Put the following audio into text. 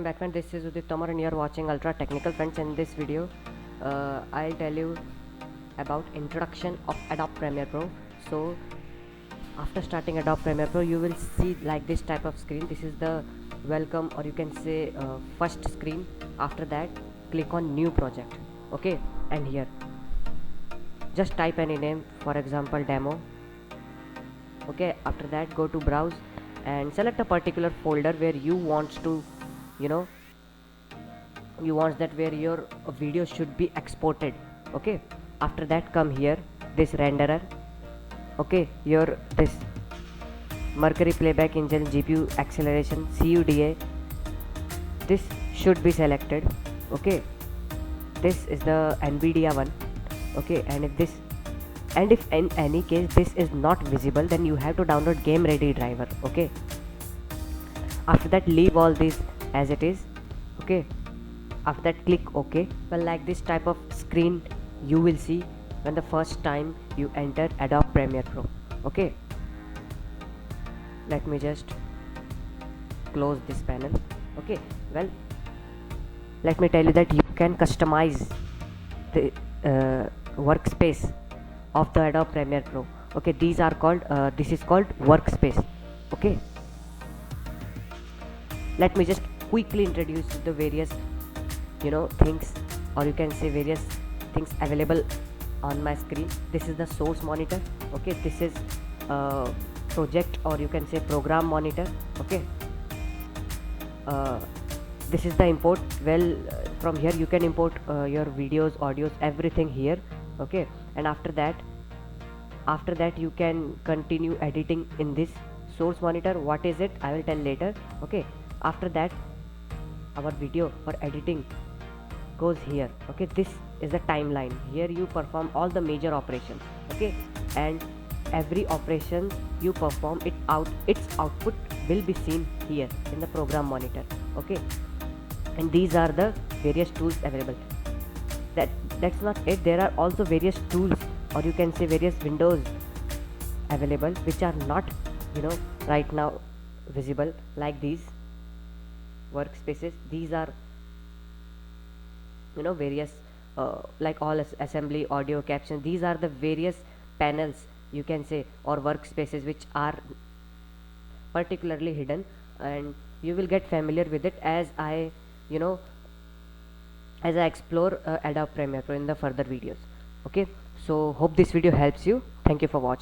welcome back friends. This is Udit Tomar and you are watching Ultra Technical friends. In this video I'll tell you about introduction of Adobe Premiere Pro. So after starting Adobe Premiere Pro you will see like this type of screen. This is the welcome, or you can say first screen. After that click on new project, okay, and here just type any name, for example demo, okay. After that go to browse and select a particular folder where you want to, you want that where your video should be exported, okay. After that come here this renderer, okay, your this Mercury playback engine, GPU acceleration, CUDA, this should be selected, okay. This is the NVIDIA one, okay. And if in any case this is not visible, then you have to download game ready driver, okay. After that leave all this as it is, okay. After that click OK. Well, like this type of screen you will see when the first time you enter Adobe Premiere Pro, okay. Let me just close this panel, okay. Well, let me tell you that you can customize the workspace of the Adobe Premiere Pro, okay. These are called this is called workspace, okay. Let me just quickly introduce the various things, or you can say various things available on my screen. This is the source monitor, okay. This is project, or you can say program monitor, okay. This is the import. Well, from here you can import your videos, audios, everything here, okay. And after that you can continue editing in this source monitor. What is it, I will tell later, okay. After that our video for editing goes here, okay. This is the timeline. Here you perform all the major operations, okay, and every operation you perform its output will be seen here in the program monitor, okay. And these are the various tools available. That's not it. There are also various tools, or you can say various windows available which are not right now visible, like these workspaces. These are various like all assembly, audio, caption. These are the various panels, you can say, or workspaces which are particularly hidden, and you will get familiar with it as I explore Adobe Premiere Pro in the further videos, okay. So hope this video helps you. Thank you for watching.